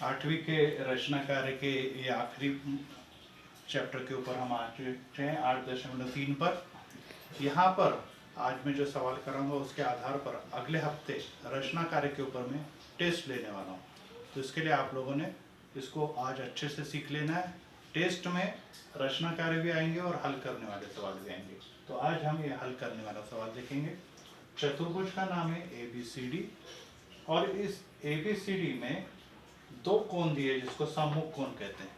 आठवीं के रचना कार्य के ये आखिरी चैप्टर के ऊपर हम आ चुके हैं 8.3 पर। यहाँ पर आज मैं जो सवाल कराऊंगा उसके आधार पर अगले हफ्ते रचना कार्य के ऊपर मैं टेस्ट लेने वाला हूँ। तो इसके लिए आप लोगों ने इसको आज अच्छे से सीख लेना है। टेस्ट में रचना कार्य भी आएंगे और हल करने वाले सवाल भी आएंगे। तो आज हम ये हल करने वाला सवाल देखेंगे। चतुर्भुज का नाम है ABCD और इस ABCD में दो कोण दिए जिसको सम्मुख कोण कहते हैं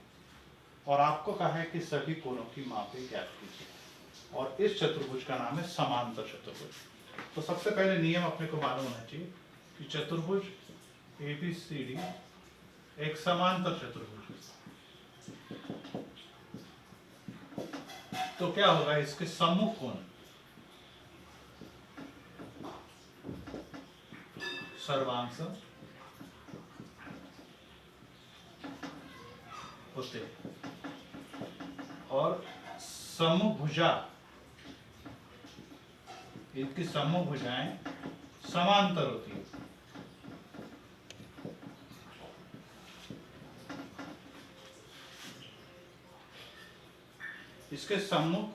और आपको कहा है कि सभी कोणों की मापें ज्ञात कीजिए और इस चतुर्भुज का नाम है समांतर चतुर्भुज। तो सबसे पहले नियम अपने को मालूम होना चाहिए कि चतुर्भुज ABCD एक समांतर चतुर्भुज है। तो क्या होगा, इसके सम्मुख कोण सर्वांश होते हैं और सम्मुख भुजा, इनकी सम्मुख भुजाएं समांतर होती है। इसके सम्मुख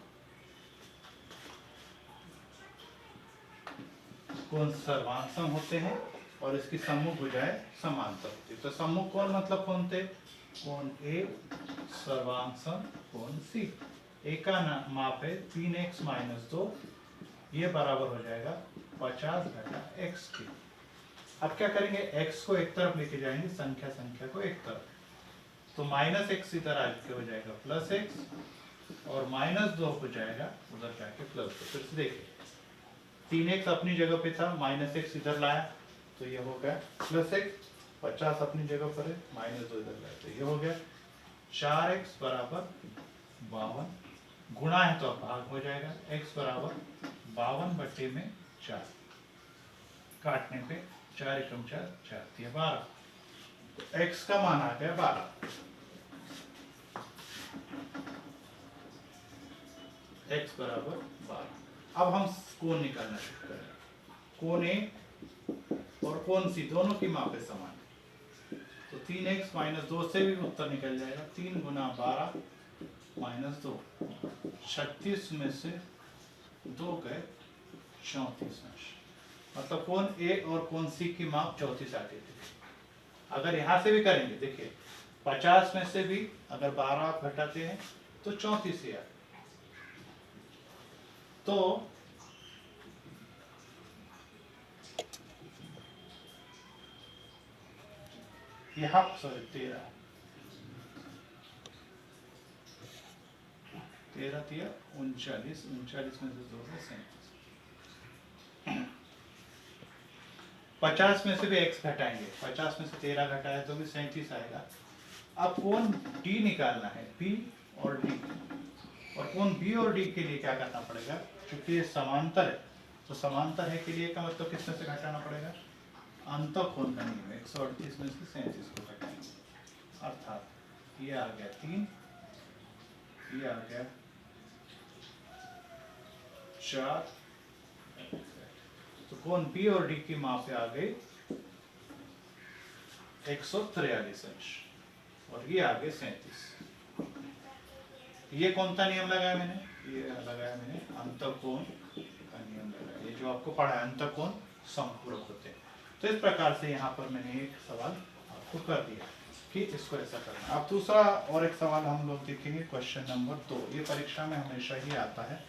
कोण सर्वांशम होते हैं और इसकी सम्मुख भुजाएं समांतर होती है। तो सम्मुख कोण मतलब कौन थे? कोण A सर्वांशम कोण C। A का माप है 3x - 2, ये बराबर हो जाएगा 50 घटा x के। अब क्या करेंगे, x को एक तरफ लेके जाएंगे, संख्या को एक तरफ, तो -x इधर आके हो जाएगा +x और -2 हो जाएगा उधर जाके +2। फिर से देखिए 3x अपनी जगह पे था, -x इधर लाया तो ये हो गया +x, 50 अपनी जगह पर है, -2 इधर लाया तो ये हो गया 4x बराबर 52, गुणा है तो अब भाग हो जाएगा, x बराबर 52/4, काटने पे 4 एकम 4, 4 दिया 12, तो x का मान आ गया 12। x बराबर 12। अब हम कोण निकालना शुरू करें। कोण A और कोण C दोनों की मापें समान है, तो 3x - 2 से भी उत्तर निकल जाएगा। 3 गुना 12 - 2, 36 में से 2 गए 34 अंश, मतलब कोण A और कोण C की माप 34 आ गई थी। अगर यहां से भी करेंगे, देखिए 50 में से भी अगर 12 आप घटाते हैं तो 34 ही आ गए। तो यहाँ 13 13 39, 39 में से 2 है 37। 50 में से भी x घटाएंगे, 50 में से 13 घटाए तो भी 37 आएगा। अब कोण D निकालना है, P और D, और कोण B और D के लिए क्या करना पड़ेगा, क्योंकि ये समांतर है तो समांतर है के लिए का मतलब किसमें से घटाना पड़ेगा, अंतःकोण का नियम है, 138 में से 37 को घटाएंगे, अर्थात ये आ गया 3, ये आ गया 4, तो कोण B और D की माप आ गई 143 अंश और ये आ गए 37। ये कौन सा नियम लगाया मैंने, ये लगाया मैंने अंतःकोण का नियम लगाया, ये जो आपको पढ़ा है अंतःकोण समपूरक होते हैं। तो इस प्रकार से यहाँ पर मैंने एक सवाल आपको कर दिया कि इसको ऐसा करना। अब दूसरा और एक सवाल हम लोग देखेंगे, क्वेश्चन नंबर 2। ये परीक्षा में हमेशा ही आता है।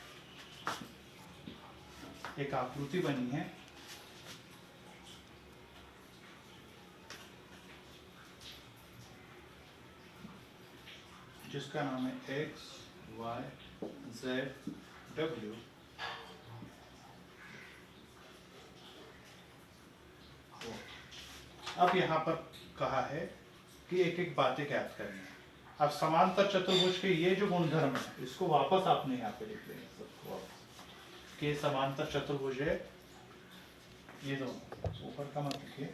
एक आकृति बनी है, जिसका नाम है x, y, z, w। अब यहाँ पर कहा है कि एक एक बातें ज्ञात करनी है। अब समांतर चतुर्भुज के ये जो गुणधर्म है इसको वापस आपने यहाँ पे लिख लेंगे सबको वापस कि समांतर चतुर्भुज है। ये दोनों ऊपर का मत लिखिए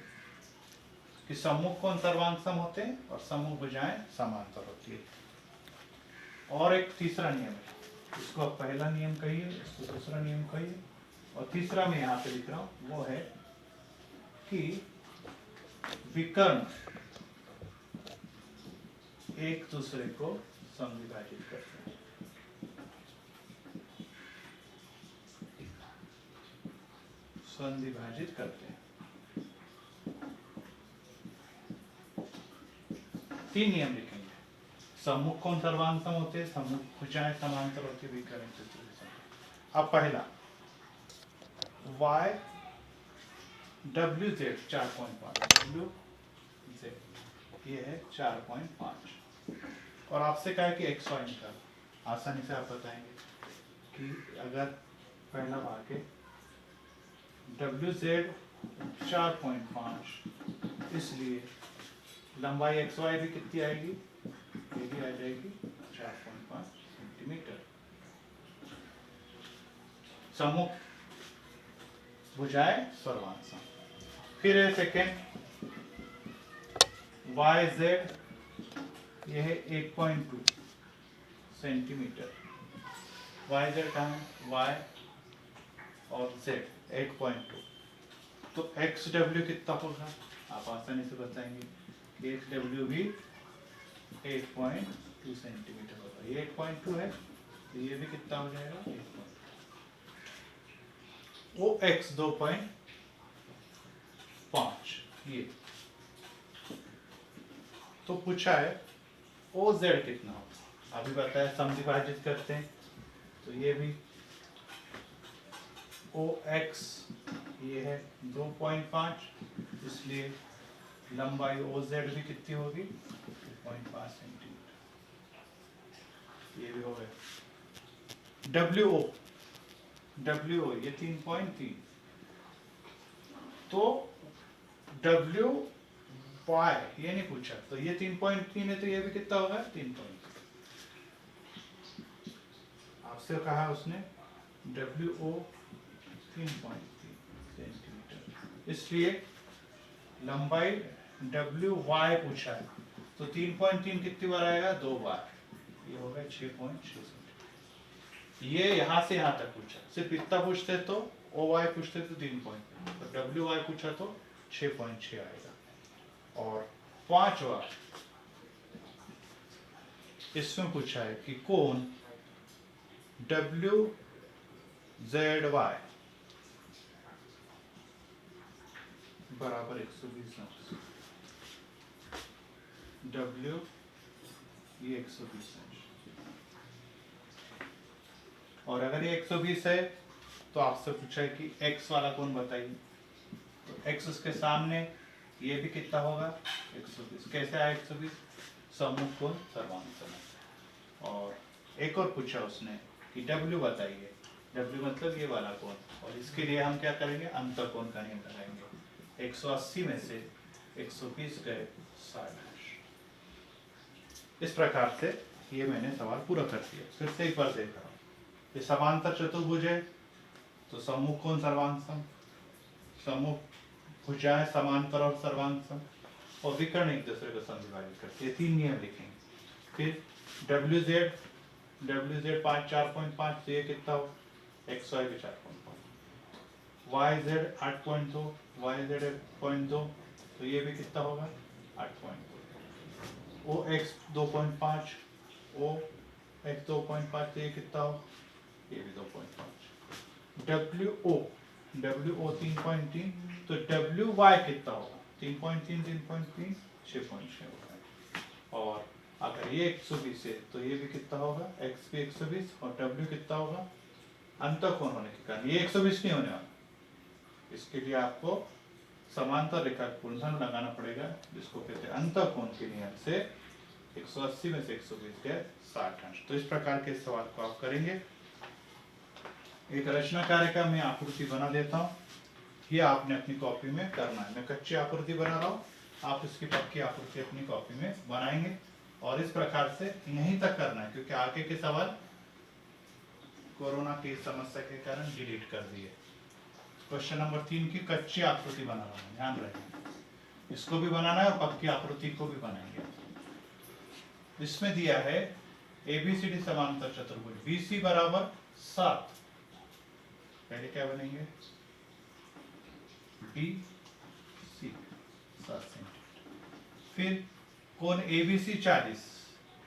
कि सम्मुख कोण सर्वांशम होते हैं और सम्मुख भुजाएं समांतर होती है। और एक तीसरा नियम है, इसको आप पहला नियम कहिए, इसको दूसरा नियम कहिए, और तीसरा मैं यहाँ पे लिख रहा हूँ वो है कि विकर्ण एक दूसरे को समविभाजित करते हैं। समविभाजित करते हैं। 3 नियम लिखेंगे। सम्मुख कोण सर्वांग सम होते हैं, सम्मुख भुजाएं समांतर होती है, विकर्ण चतुर्भुज सम। अब पहला y WZ 4.5 WZ ये है 4.5 और आपसे कहा है कि XY निकाल। आसानी से आप बताएंगे कि अगर पहला भाग है WZ 4.5 इसलिए लंबाई XY भी कितनी आएगी, ये भी आ जाएगी 4.5 सेंटीमीटर। सम्मुख भुजाएं सर्वांग सम। फिर है सेकेंड YZ यह है 8.2 सेंटीमीटर। YZ कहाँ है, Y और Z 8.2 तो XW कितना होगा, आप आसानी से बताएंगे कि XW भी 8.2 सेंटीमीटर होगा। ये 8.2 है तो ये भी कितना हो जाएगा 8.2। वो X 2.5 ये तो पूछा है OZ कितना होगा, अभी बताया समविभाजित करते हैं तो ये भी OX ये है 2.5 इसलिए लंबाई OZ भी कितनी होगी 2.5 सेंटीमीटर। ये भी हो गया। WO ये 3.3 तो WY ये नहीं पूछा तो ये 3.3 है तो ये भी कितना होगा 3.3। आपसे कहा उसने WO 3.3 सेंटीमीटर इसलिए लंबाई WY पूछा है तो 3.3 कितनी बार आएगा 2 बार, ये होगा 6.6 सेंटीमीटर। ये यहाँ से यहाँ तक पूछा, सिर्फ इतना पूछते तो OY पूछते तो 3.3 तो WY पूछा तो 6.6 आएगा। और 5वां इसमें पूछा है कि कोण WZY बराबर 120 अंश। W ये 120 अंश और अगर ये 120 है तो आपसे पूछा है कि x वाला कोण बताइए तो x उसके सामने ये भी कितना होगा 120। कैसे आया 120, सम्मुख कोण सर्वांग सम। और एक और पूछा उसने कि W बताइए, W मतलब ये वाला कोण और इसके लिए हम क्या करेंगे अंतर कोण का नियम लगाएंगे। 180 में से 120 गए 60 अंश। इस प्रकार से ये मैंने सवाल पूरा कर दिया। फिर से एक बार देख रहा हूँ, ये समांतर चतुर्भुज है तो सम्मुख कोण सर्वांग सम, सम्मुख भुजाएं समांतर और सर्वांग सम और विकर्ण एक दूसरे को समविभाजित करते हैं। 3 नियम लिखेंगे। फिर WZ 4.5 तो ये कितना हो XY भी 4.5, YZ 8.2 YZ 8.2 तो ये भी कितना होगा 8.2, OX 2.5 OX 2.5 तो ये कितना हो ये भी 2.5, WO 3.3 तो WY कितना होगा 3.3 3.3 6.6 होगा। और अगर ये 120 है तो ये भी कितना होगा x भी 120 और W कितना होगा अंतर कोण होने के कारण ये 120 नहीं होने वाला, इसके लिए आपको समांतर रेखा गुणधर्म लगाना पड़ेगा जिसको कहते हैं अंतर कोण के नियम से 180 में से 120 गए 60 अंश। तो इस प्रकार के सवाल को आप करेंगे। एक रचना कार्य का मैं आकृति बना देता हूँ, ये आपने अपनी कॉपी में करना है। मैं कच्ची आकृति बना रहा हूँ, आप इसकी पक्की आकृति अपनी कॉपी में बनाएंगे और इस प्रकार से यहीं तक करना है क्योंकि आगे के सवाल कोरोना की समस्या के कारण डिलीट कर दिए। क्वेश्चन नंबर 3 की कच्ची आकृति बना रहा हूँ, ध्यान रखें। इसको भी बनाना है और पक्की आकृति को भी बनाएंगे। इसमें दिया है ABCD समांतर चतुर्भुज BC बराबर 7। पहले क्या बनेंगे BC 7 सेंटीमीटर। फिर कोण ABC 40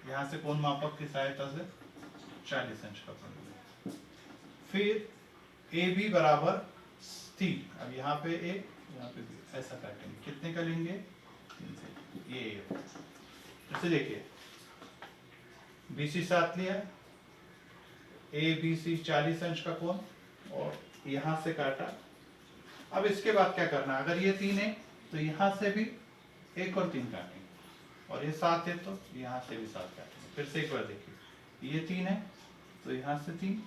यहाँ से कोण मापक की सहायता से 40 अंश का कोण मिलेगा। फिर ए बी बराबर 3, अब यहाँ पे ए यहाँ पे बी, ऐसा काटेंगे, कितने का लेंगे 3 से, ये जैसे देखिए BC 7 लिया, ABC 40 अंश का कोण और यहाँ से काटा। अब इसके बाद क्या करना है, अगर ये 3 है तो यहाँ से भी 1 और 3 काटेंगे, और ये 7 है तो यहाँ से भी 7 काटेंगे। फिर से एक बार देखिए, ये 3 है तो यहाँ से 3,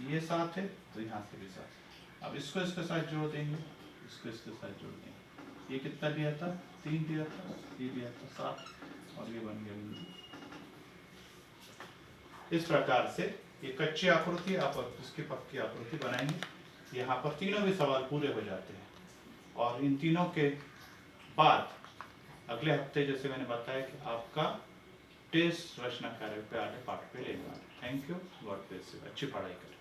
ये 7 है तो यहाँ से भी 7। अब इसको इसके साथ जोड़ देंगे, इसको इसके साथ जोड़ देंगे। ये कितना दिया था, 3 दिया था, ये दिया था 7, और ये बन गया बिंदु। इस प्रकार से ये कच्ची आकृति आप इसकी पक्की आकृति बनाएंगे। यहाँ पर तीनों भी सवाल पूरे हो जाते हैं, और इन तीनों के बाद अगले हफ्ते जैसे मैंने बताया कि आपका टेस्ट रचना कार्य पे आगे पाठ पे लेगा। Thank you, God bless you, अच्छी पढ़ाई करें।